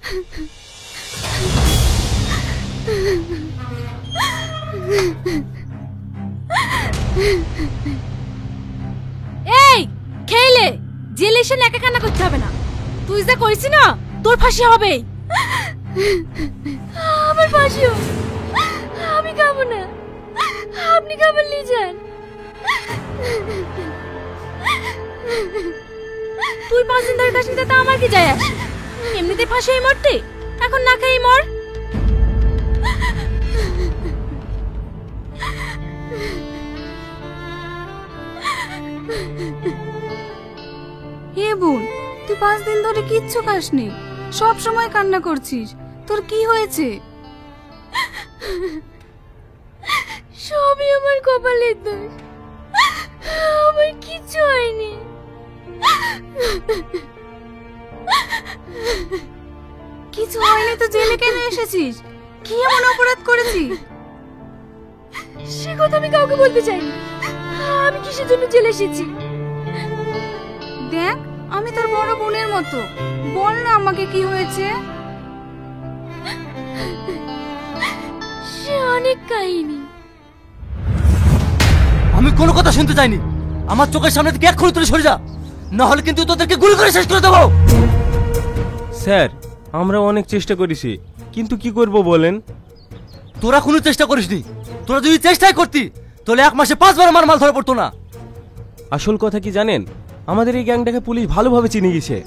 এই খেলে জেলে এসে একা কান্না করতে হবে না। তুই যা করিস না তোর ফাঁসি হবে। আমার ফাঁসিও আমি খাবো না, আপনি খাবার নিয়ে যান। তুই 5 দিন ধরে কাশিতে তা আমার কি যায় আসে? এমনিতে ফাঁসি এই মরতে, এখন না খেয়ে মর। হে বোন, তুই 5 দিন ধরে কিচ্ছু খাসনি, সব সময় কান্না করছিস, তোর কি হয়েছে? সবই আমার কপালের দোষ, আমার কিচ্ছু হয়নি। কিছু হয়নি তো জেলে কেন এসেছিস? কি এমন অপরাধ করেছিস? সে কথা আমি কাউকে বলতে চাইনি। আমি কিসের জন্য জেলে এসেছি? দেখ, আমি তোর বড় বোনের মতো, বল না আমাকে কি হয়েছে। সে অনেক কাহিনী। আমি কোনো কথা শুনতে চাইনি। আমার চোখের সামনে থেকে এক্ষুনি তুলে সরে যা, না হলে কিন্তু তোদেরকে গুলি করে শেষ করে দেবো। স্যার, আমরা অনেক চেষ্টা করেছি, কিন্তু কি করব বলেন? তোরা কোনো চেষ্টা করিসনি। তোরা যদি চেষ্টাই করতি তাহলে 1 মাসে 5 বার আমার মাল ধরা পড়তো না। আসল কথা কি জানেন, আমাদের এই গ্যাংটাকে পুলিশ ভালোভাবে চিনে গেছে,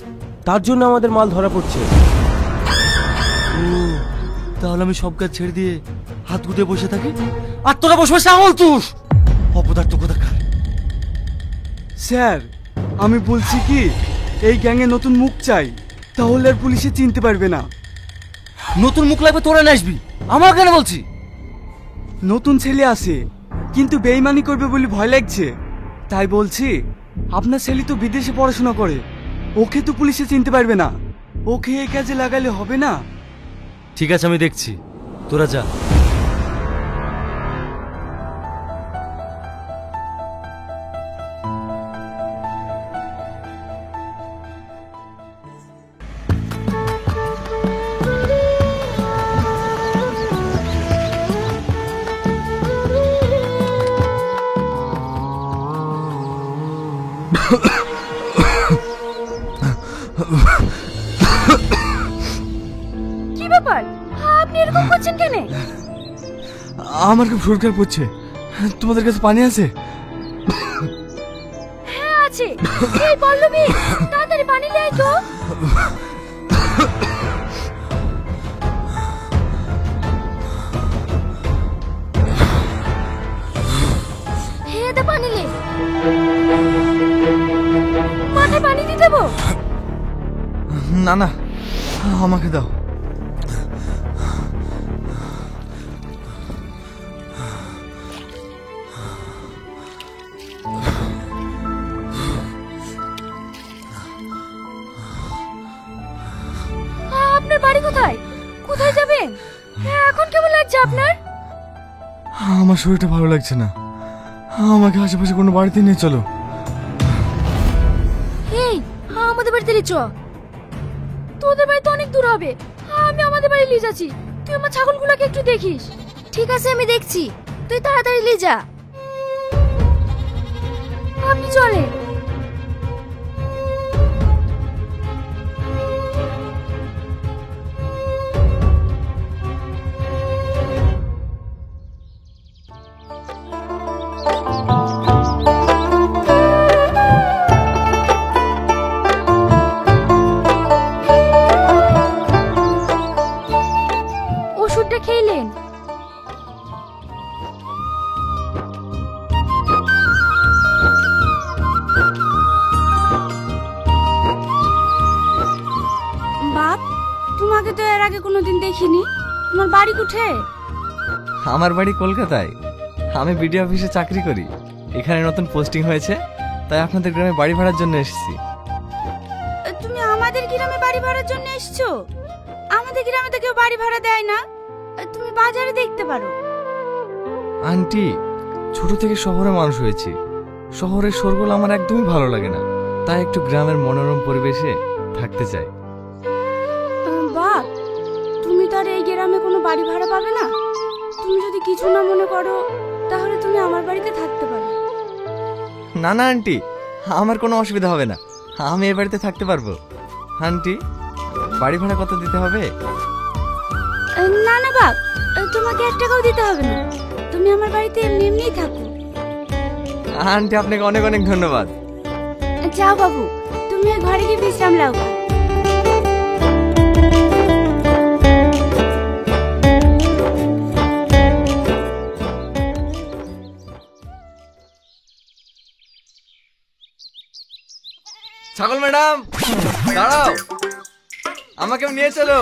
তার জন্য আমাদের মাল ধরা পড়ছে। তাহলে আমি সব কাজ ছেড়ে দিয়ে হাত গুটিয়ে বসে থাকি, আর তোরা বসে বসে আঙুল চুষ। অপদার্থ কোথাকার। স্যার, আমি বলছি কি, এই গ্যাংয়ে নতুন মুখ চাই, তাহলে আর পুলিশে চিনতে পারবে না। নতুন মুখ লাগবে তোরা নিয়ে আসবি, আমার কেন বলছি? নতুন ছেলে আসে, কিন্তু বেইমানি করবে বলে ভয় লাগছে, তাই বলছি আপনার ছেলে তো বিদেশে পড়াশোনা করে, ওকে তো পুলিশে চিনতে পারবে না, ওকে এই কাজে লাগালে হবে না। ঠিক আছে, আমি দেখছি, তোরা যা। কি ব্যাপার, আপনি এরকম করছেন কেন? আমার খুব শরীর পড়ছে, তোমাদের কাছে পানি আছে? হ্যাঁ আছে। এই পল্লবী, তাড়াতাড়ি পানি নিয়ে আয় তো। হ্যাঁ দে পানি নে। মাথায় পানি দিয়ে দেবো? না না, আমাকে দাও। আপনার বাড়ি কোথায়? কোথায় যাবেন? এখন কেমন লাগছে আপনার? আমার শরীরটা ভালো লাগছে না, আমাকে আশেপাশে কোনো বাড়িতে নিয়ে চলো। এই আমাদের বাড়িতে চ। তোদের বাড়ি তো অনেক দূর হবে, আমি আমাদের বাড়ি নিয়ে যাচ্ছি, তুই আমার ছাগলগুলোকে একটু দেখিস। ঠিক আছে, আমি দেখছি, তুই তাড়াতাড়ি নিয়ে যা। আপনি চলে। ওষুধটা খেলেন? বাপ, তোমাকে তো এর আগে কোনোদিন দেখিনি, তোমার বাড়ি কোথায়? আমার বাড়ি কলকাতায়, আমি বিডিও অফিসে চাকরি করি, এখানে নতুন পোস্টিং হয়েছে, তাই আপনাদের গ্রামে বাড়ি ভাড়ার জন্য এসেছি। তুমি আমাদের গ্রামে বাড়ি ভাড়ার জন্য এসেছো? আমাদের গ্রামে তো কেউ বাড়ি ভাড়া দেয় না, তুমি বাজারে দেখতে পারো। আন্টি, ছোট থেকে শহরে মানুষ হয়েছি, শহরের শোরগোল আমার একদমই ভালো লাগে না, তাই একটু গ্রামের মনোরম পরিবেশে থাকতে চাই। বাপ, তুমি তো আর এই গ্রামে কোনো বাড়ি ভাড়া পাবে না। তুমি যদি কিছু না মনে করো তাহলে তুমি আমার বাড়িতে থাকতে পারো। না না আন্টি, আমার কোনো অসুবিধা হবে না, আমি এই বাড়িতে থাকতে পারবো। আন্টি, বাড়ি ভাড়া কত দিতে হবে? না না বাপ, তোমাকে 1 টাকাও দিতে হবে না, তুমি আমার বাড়িতে এমনি এমনিই থাকো। আন্টি, আপনাকে অনেক অনেক ধন্যবাদ। যাও বাবু, তুমি ওই ঘরে গিয়ে বিশ্রাম নাও। ছাগল ম্যাডাম, দাঁড়াও, আমাকেও নিয়ে চলো।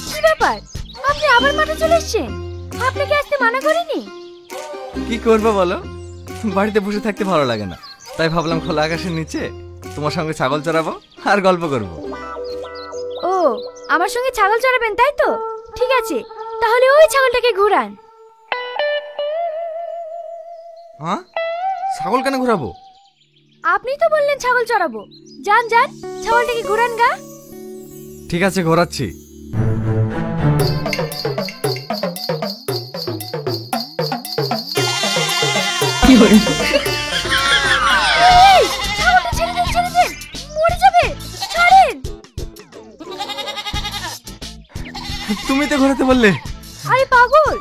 কি ব্যাপার, আপনি আবার মাঠে চলে এসেছেন? আপনাকে আসতে মানা করিনি? কি করবো বলো, বাড়িতে বসে থাকতে ভালো লাগে না, তাই ভাবলাম খোলা আকাশের নিচে তোমার সঙ্গে ছাগল চড়াবো আর গল্প করব। ও, আমার সঙ্গে ছাগল চড়াবেন তাই তো? ঠিক আছে, তাহলে ওই ছাগলটাকে ঘোরান। হ্যাঁ, ছাগল কেন ঘোরাবো? আপনি তো বললেন ছাগল চড়াবো। যান যান, ছাগলটাকে ঘোরান গা। ঠিক আছে, ঘোরাচ্ছি। এই, ছাগলটা ছেড়ে দেন, ছেড়ে দেন, মরে যাবে, ছাড়েন। তুমি তো ঘোরাতে বললে। আরে পাগল,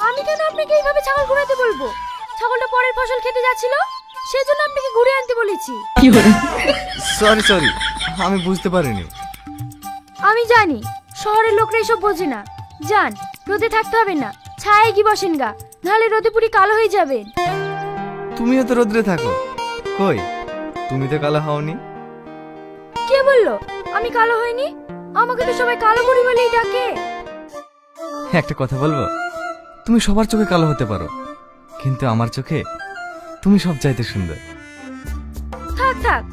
আমি কেন আপনাকে এইভাবে ছাগল ঘোরাতে বলবো? ছাগলটা পরের ফসল খেতে যাচ্ছিল, সেজন্য আপনাকে ঘুরে আনতে বলেছি। সরি সরি, আমি বুঝতে পারিনি। আমি জানি শহরের লোকরা এসব বোঝে না। যান, রোদে থাকতে হবে না, ছায়ায় কি বসেন গা, নাহলে রোদে পুরি কালো হয়ে যাবেন। তুমিও তো রোদ্রে থাকো, কই তুমি তো কালো হওনি। কে বললো আমি কালো হইনি? আমাকে তো সবাই কালো বুড়ি বলেই ডাকে। একটা কথা বলবো, তুমি সবার চোখে কালো হতে পারো, কিন্তু আমার চোখে তুমি সব চাইতে সুন্দর। থাক থাক,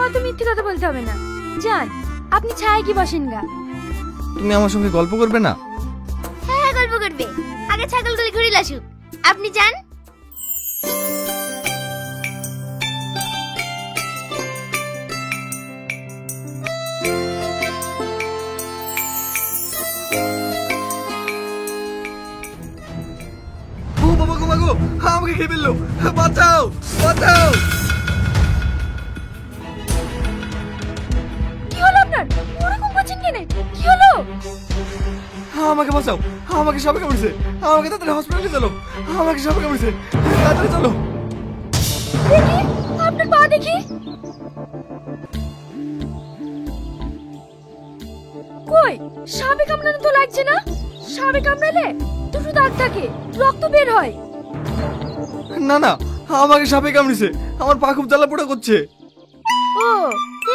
অত মিথ্যে কথা বলতে হবে না। যান, আপনি ছায়ায় কি বসেন গা। তুমি আমার সঙ্গে গল্প করবে না? হ্যাঁ, গল্প করবে, আগে ছাগলগুলি ঘুরিয়ে আসুক। আপনি যান। ও বাবা গো, বাগো আমাকে খেয়ে ফেললো, বাঁচাও বাঁচাও। কি হলো আপনার? ওরকম করছেন কেন? কি হলো? আমাকে বাঁচাও, আমাকে সাপে কামড়েছে, আমাকে তাড়াতাড়ি হসপিটালে চলো, আমাকে সাপে কামড়েছে, তাড়াতাড়ি চলো। দেখি আপনার পা দেখি। কই, সাপে কামড়ানো তো লাগছে না। সাপে কামড়ালে দুটো দাগ থাকে, রক্ত বের হয়। না না, আমাকে সাপে কামড়েছে, আমার পা খুব জ্বালা পোড়া করছে। ও,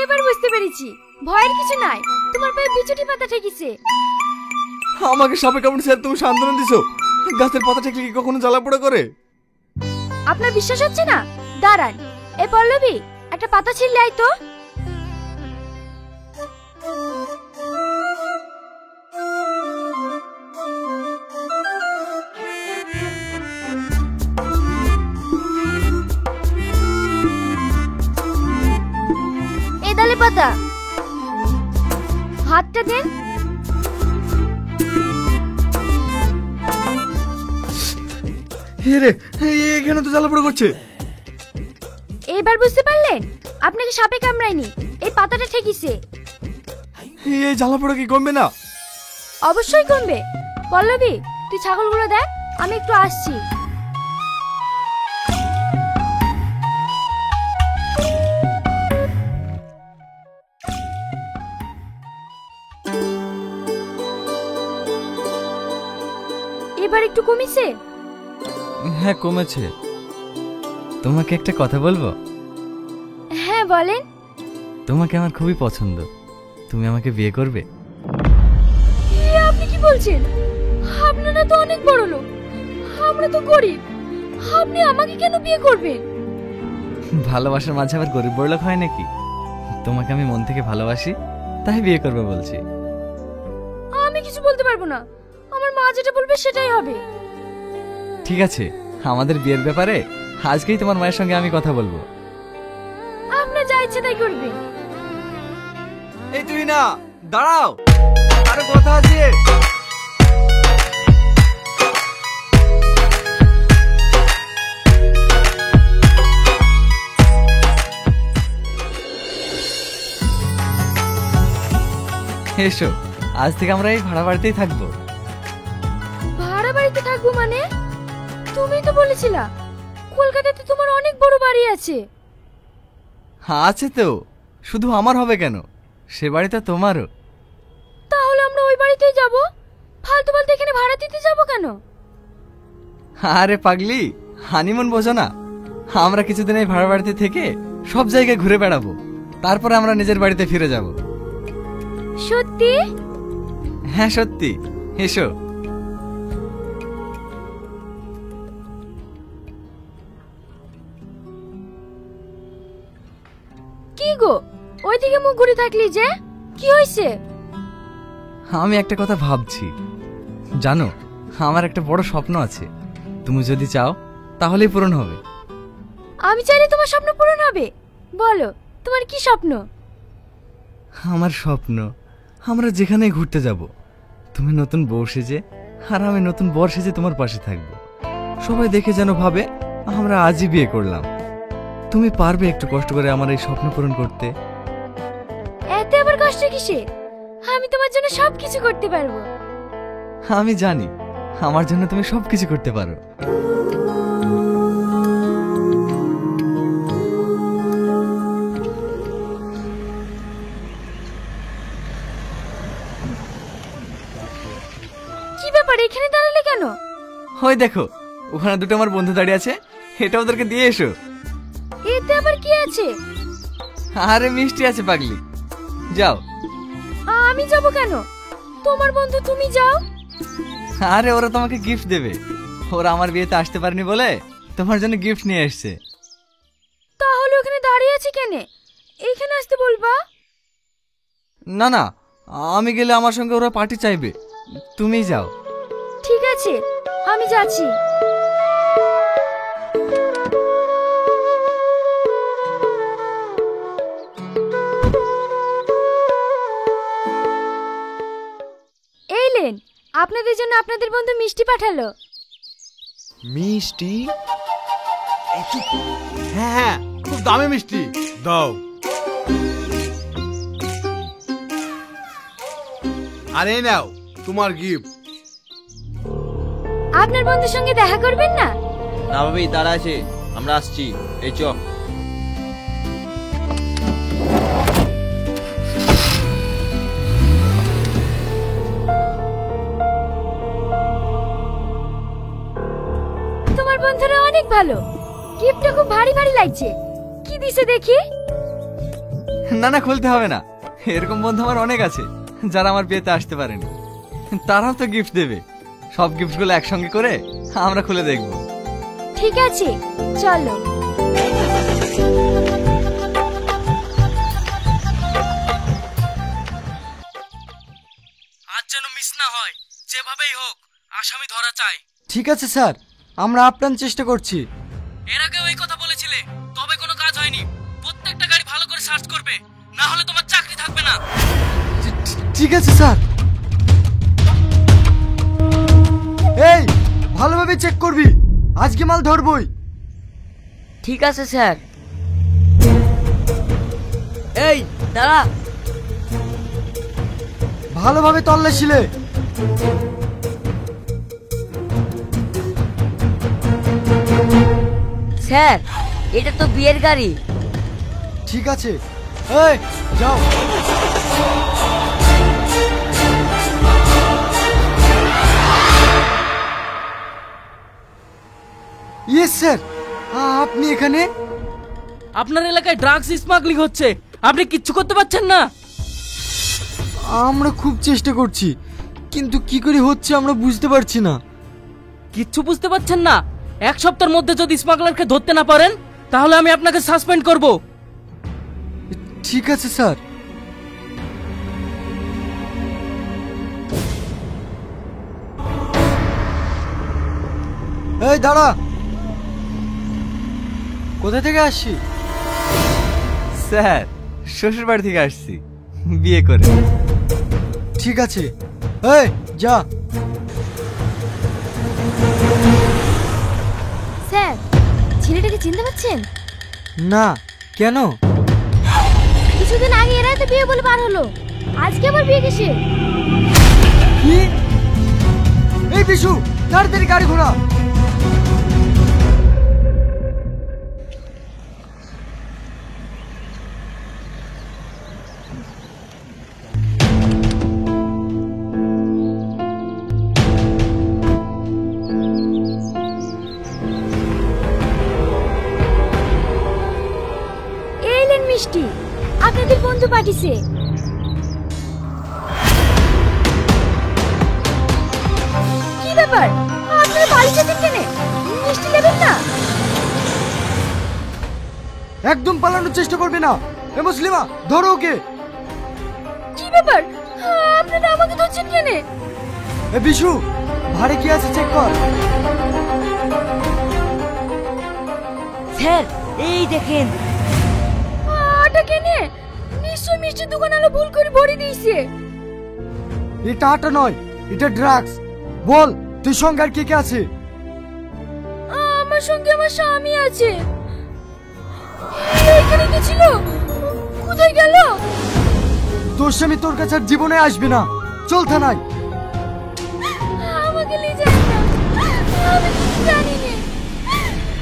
এবার বুঝতে পেরেছি, ভয়ের কিছু নাই, তোমার পায়ে বিছুটি পাতা ঠেকিছে। আমাকে সাপে কামড়েছে আর তুমি সান্ত্বনা দিছো? গাছের পাতা ঠেকলে কি কখনো জ্বালা পোড়া করে? আপনার বিশ্বাস হচ্ছে না? দাঁড়ান, এ পল্লবী, একটা পাতা ছিঁড়লে আয় তো। এ দালে পাতা, হাতটা দেন। হে রে, এখানে তো জ্বালা পোড়া করছে। এইবার বুঝতে পারলেন? আপনাকে সাপে কামড়ায়নি, এই পাতাটা ঠেকিছে। এই জ্বালা পোড়া কি কমবে না? অবশ্যই কমবে। পল্লবী, তুই ছাগলগুলো দেখ, আমি একটু আসছি। এবার একটু কমিছে? হ্যাঁ, কমেছে। তোমাকে একটা কথা বলবো? হ্যাঁ বলেন। তোমাকে আমার খুবই পছন্দ, তুমি আমাকে বিয়ে করবে? আপনি কি বলছেন? আপনারা তো অনেক বড় লোক, আমরা তো গরিব, আপনি আমাকে কেন বিয়ে করবেন? ভালোবাসার মাঝে আবার গরিব বড়লোক হয় নাকি? তোমাকে আমি মন থেকে ভালোবাসি, তাই বিয়ে করবে বলছি। আমি কিছু বলতে পারবো না, আমার মা যেটা বলবে সেটাই হবে। ঠিক আছে, আমাদের বিয়ের ব্যাপারে আজকেই তোমার মায়ের সঙ্গে আমি কথা বলবো। আপনার যা ইচ্ছে তাই করবে। এই তুই না, দাঁড়াও, আরে কথা আছে। এসো, আজ থেকে আমরা এই ভাড়া বাড়িতেই থাকবো। ভাড়া বাড়িতে থাকবো মানে? তুমি তো বলেছিলা কলকাতাতে তোমার অনেক বড় বাড়ি আছে। আছে তো, শুধু আমার হবে কেন, সে বাড়িটা তোমারও। তাহলে আমরা ওই বাড়িতেই যাব, ফালতু ফালতু এখানে ভাড়া দিতে যাব কেন? আরে পাগলি, হানিমুন বোঝো না? আমরা কিছুদিন এই ভাড়া বাড়িতে থেকে সব জায়গায় ঘুরে বেড়াবো, তারপরে আমরা নিজের বাড়িতে ফিরে যাব। সত্যি? হ্যাঁ সত্যি, এসো। কি গো, ওইদিকে মুখ ঘুরে থাকলি যে, কি হয়েছে? আমি একটা কথা ভাবছি, জানো, আমার একটা বড় স্বপ্ন আছে, তুমি যদি চাও তাহলেই পূরণ হবে। আমি চাইলে তোমার স্বপ্ন পূরণ হবে? বলো, তোমার কি স্বপ্ন? আমার স্বপ্ন, আমরা যেখানে ঘুরতে যাব, তুমি নতুন বউ সেজে আর আমি নতুন বর সেজে তোমার পাশে থাকবো। সবাই দেখে যেন ভাবে আমরা আজই বিয়ে করলাম। তুমি পারবে একটু কষ্ট করে আমার এই স্বপ্ন পূরণ করতে? এতে আবার কষ্ট কিসে? আমি তোমার জন্য সবকিছু করতে পারবো। আমি জানি আমার জন্য তুমি সবকিছু করতে পারো। কি ব্যাপার, এখানে দাঁড়ালে কেন? ওই দেখো, ওখানে দুটো আমার বন্ধু দাঁড়িয়ে আছে, এটা ওদেরকে দিয়ে এসো। এতে আবার কি আছে? আরে মিষ্টি আছে পাগলি, যাও। আমি যাব কেন? তোমার বন্ধু, তুমি যাও। আরে ওরা তোমাকে গিফট দেবে, ওরা আমার বিয়েতে আসতে পারেনি বলে তোমার জন্য গিফট নিয়ে এসেছে। তাহলে ওখানে দাঁড়িয়ে আছে কেন? এইখানে আসতে বলবা। না না, আমি গেলে আমার সঙ্গে ওরা পার্টি চাইবে, তুমিই যাও। ঠিক আছে, আমি যাচ্ছি। এই লেন, আপনাদের জন্য আপনাদের বন্ধু মিষ্টি পাঠালো। মিষ্টি? হ্যাঁ হ্যাঁ, খুব দামি মিষ্টি, দাও। আরে নাও তোমার গিফট। আপনার বন্ধুর সঙ্গে দেখা করবেন না? না ভাবি, তারা আছে, আমরা আসছি, এই চ। তোমার বন্ধুরা অনেক ভালো, গিফটটা খুব ভারী ভারী লাগছে। কি দিছে দেখি? না না, খুলতে হবে না, এরকম বন্ধু আমার অনেক আছে যারা আমার বিয়েতে আসতে পারেনি, তারাও তো গিফট দেবে। সব গিফটগুলো একসঙ্গে করে আমরা খুলে দেখব। ঠিক আছে, চলো। আজ যেন মিস না হয়, যেভাবেই হোক আসামি ধরা চাই। ঠিক আছে স্যার, আমরা আপ্রাণ চেষ্টা করছি। এর আগেও এই কথা বলেছিলে, তবে কোনো কাজ হয়নি। প্রত্যেকটা গাড়ি ভালো করে সার্চ করবে, না হলে তোমার চাকরি থাকবে না। ঠিক আছে স্যার। এই, ভালোভাবে চেক করবি, আজকে মাল ধরবই। ঠিক আছে স্যার। এই দাঁড়া, ভালোভাবে তল্লাশিলে। স্যার এটা তো বিয়ের গাড়ি। ঠিক আছে, এই যাও। ইয়েস স্যার, আপনি এখানে? আপনার এলাকায় ড্রাগস স্মাগলিং হচ্ছে, আপনি কিচ্ছু করতে পারছেন না? আমরা খুব চেষ্টা করছি, কিন্তু কি করে হচ্ছে আমরা বুঝতে পারছি না। কিচ্ছু বুঝতে পারছেন না? এক সপ্তাহের মধ্যে যদি স্মাগলারকে ধরতে না পারেন, তাহলে আমি আপনাকে সাসপেন্ড করব। ঠিক আছে স্যার। এই দাঁড়া, কোথা থেকে আসছি? স্যার শ্বশুর বাড়ি থেকে আসছি, বিয়ে করে। ঠিক আছে, এই যা। স্যার, ছেলেটাকে চিনতে পারছেন? না, কেন? কিছুদিন আগে এরাই তো বিয়ে বলে বার হলো, আজকে আবার বিয়ে কিসে? কি? এই বিশু, তাড়াতাড়ি গাড়ি ঘোড়া। এইলেন মিষ্টি, আপনাদের বন্ধু পাঠিয়েছে। কি ব্যাপার, আপনারা পালিয়েছেন কেনে? মিষ্টি নেবেন না? একদম পালানোর চেষ্টা করবে না। এ মুসলিমা, ধরো ওকে। কি ব্যাপার, আপনারা আমাকে ধরছেন কেনে? এ বিশু, ভাড়ে কি আছে চেক কর। স্যার এই দেখেন। আটা কেনে? নিশ্চয় মিষ্টির দোকান আলো ভুল করে ভরে দিয়েছে। এটা আটা নয়, এটা ড্রাগস। বল, তুই সঙ্গে আর কে কে আছে? আমার সঙ্গে আমার স্বামী আছে। এখানে কি ছিল? কোথায় গেল? তোর স্বামী তোর কাছে আর জীবনে আসবে না। চল থানায়। আমাকে নিয়ে যান না, আমি কিছু জানি না।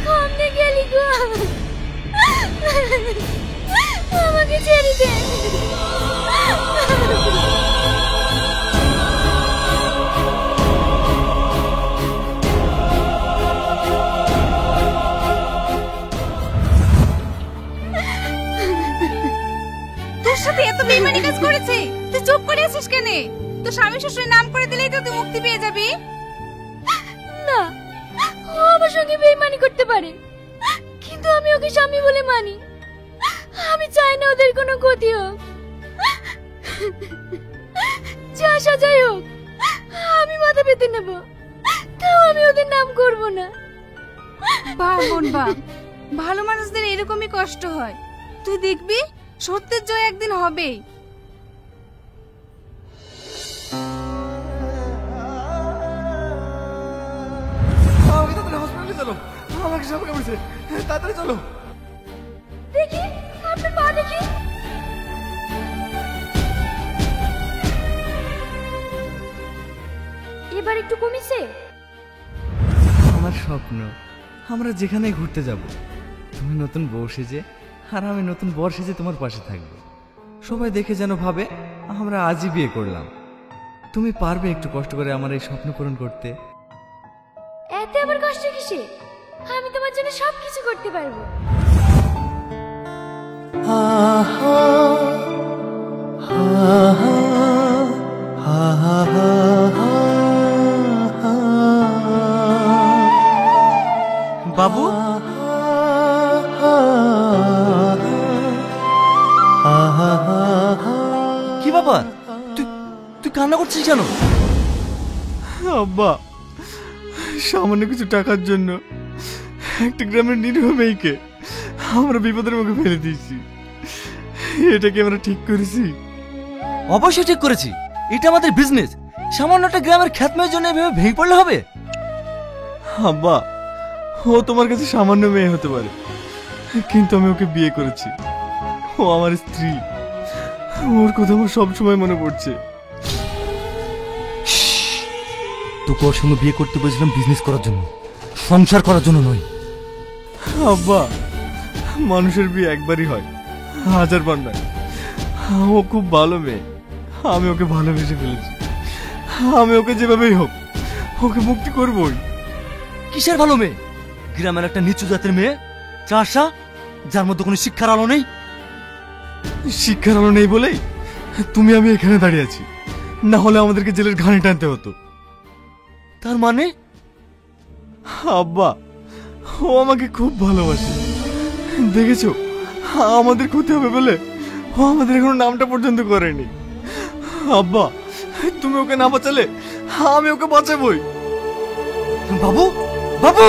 সামনে গেলি গো, আমাকে ছেড়ে দে। তোর সাথে এত বেইমানি কাজ করেছে, তুই চুপ করে আছিস কেন? তোর স্বামী শ্বশুরের নাম করে দিলেই তো তুই মুক্তি পেয়ে যাবি। না, ও আমার সঙ্গে বেইমানি করতে পারে, কিন্তু আমি ওকে স্বামী বলে মানি। আমি চাই না ওদের কোনো ক্ষতি হোক। যা সাজাই হোক, আমি মাথা পেতে নেব, তাও আমি ওদের নাম করব না। বাহ বোন বাহ, ভালো মানুষদের এরকমই কষ্ট হয়। তুই দেখবি সত্যের জয় একদিন হবেই। হসপিটালে চলো, আমাকে সাপ কামড়েছে, তাড়াতাড়ি চলো। দেখি আপনার পা দেখি। এবার একটু কমেছে? আমার স্বপ্ন আমরা যেখানে ঘুরতে যাব, তুমি নতুন বউ সেজে আর আমি নতুন বর সেজে তোমার পাশে থাকবো। সবাই দেখে যেন ভাবে আমরা আজই বিয়ে করলাম। তুমি পারবে একটু কষ্ট করে আমার এই স্বপ্ন পূরণ করতে? এতে আবার কষ্ট কিসে? আমি তোমার জন্য সবকিছু করতে পারবো। বাবু, কি ব্যাপার? তুই তুই কান্না করছিস কেন? আব্বা, সামান্য কিছু টাকার জন্য একটা গ্রামের নিরীহ মেয়েকে আমরা বিপদের মুখে ফেলে দিয়েছি। এটা কি আমরা ঠিক করেছি? অবশ্যই ঠিক করেছি। এটা আমাদের বিজনেস। সামান্য একটা গ্রামের খ্যাতমের জন্য এভাবে ভেঙে পড়লে হবে? আব্বা, ও তোমার কাছে সামান্য মেয়ে হতে পারে, কিন্তু আমি ওকে বিয়ে করেছি। ও আমার স্ত্রী। ওর কথা আমার সবসময় মনে পড়ছে। তোকে ওর সঙ্গে বিয়ে করতে বলেছিলাম বিজনেস করার জন্য, সংসার করার জন্য নয়। আব্বা, মানুষের বিয়ে একবারই হয়, হাজারবার নয়। ও খুব ভালো মেয়ে, আমি ওকে ভালোবেসে ফেলেছি। আমি ওকে যেভাবেই হোক ওকে মুক্তি করবই। কিসের ভালো মেয়ে? গ্রামের একটা নিচু জাতের মেয়ে, চাষা, যার মধ্যে কোনো শিক্ষার আলো নেই। শিক্ষার আলো নেই বলেই তুমি আমি এখানে দাঁড়িয়ে আছি, না হলে আমাদেরকে জেলের ঘানি টানতে হতো। তার মানে? আব্বা, ও আমাকে খুব ভালোবাসে। দেখেছো, আমাদের ক্ষতি হবে বলে ও আমাদের এখনো নামটা পর্যন্ত করেনি। আব্বা, তুমি ওকে না বাঁচালে আমি ওকে বাঁচাবই। বাবু, বাবু!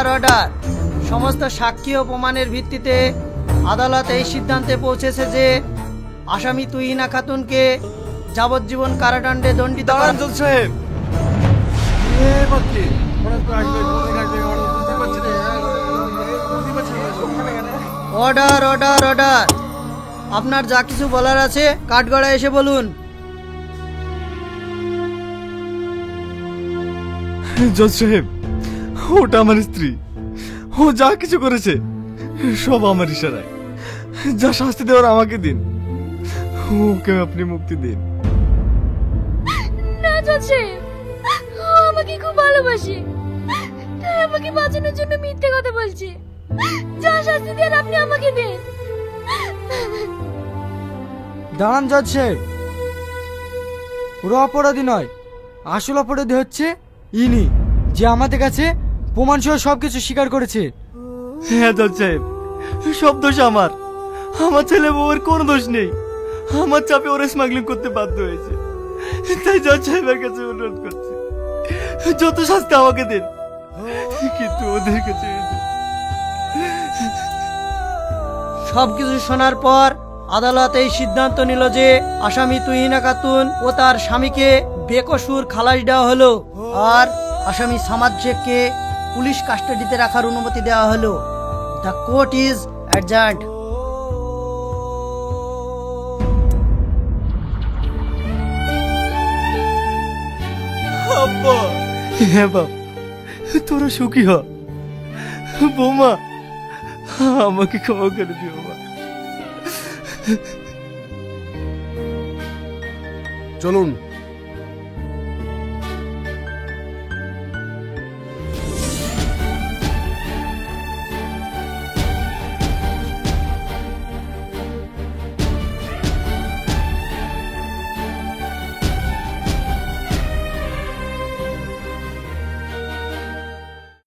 Order order. সমস্ত সাক্ষী ও প্রমাণের ভিত্তিতে আদালত এই সিদ্ধান্তে পৌঁছেছে যে আসামি তুহিনা খাতুনকে যাবজ্জীবন কারাদণ্ডে দণ্ডিত করা। জজ সাহেব অর্ডার অর্ডার অর্ডার। আপনার যা কিছু বলার আছে কাঠগড়ায় এসে বলুন। জজ সাহেব, ওটা আমার স্ত্রী। ও যা কিছু করেছে সব আমার ইশারায়। যা শাস্তি দেওয়ার আমাকে দিন, ওকে আপনি মুক্তি দিন। না জজ সাহেব, ও আমাকে খুব ভালোবাসে, তাই আমাকে বাঁচানোর জন্য মিথ্যে কথা বলছে। যা শাস্তি দেন আপনি আমাকে দেন। দাঁড়ান জজ সাহেব, ওরা অপরাধী নয়, আসল অপরাধী হচ্ছে ইনি, যে আমাদের কাছে প্রমাণ সহ সবকিছু স্বীকার করেছে। হ্যাঁ জজ সাহেব, সব দোষ আমার। আমার ছেলে বউয়ের কোনো দোষ নেই। আমার চাপে ওরা স্মাগলিং করতে বাধ্য হয়েছে। তাই জজ সাহেবের কাছে অনুরোধ করছি, যত শাস্তি আমাকে দিন, কিন্তু ওদের কাছে সবকিছু শোনার পর আদালত এই সিদ্ধান্ত নিল যে আসামি তুহিনা খাতুন ও তার স্বামীকে বেকসুর খালাস দেওয়া হলো, আর আসামি সামাদ শেখকে পুলিশ কাস্টাডিতে রাখার অনুমতি দেওয়া হলো। The court is adjourned. আব্বা। হ্যাঁ বাপ, তোরা সুখী হ। বৌমা, আমাকে ক্ষমা করে দিও মা। চলুন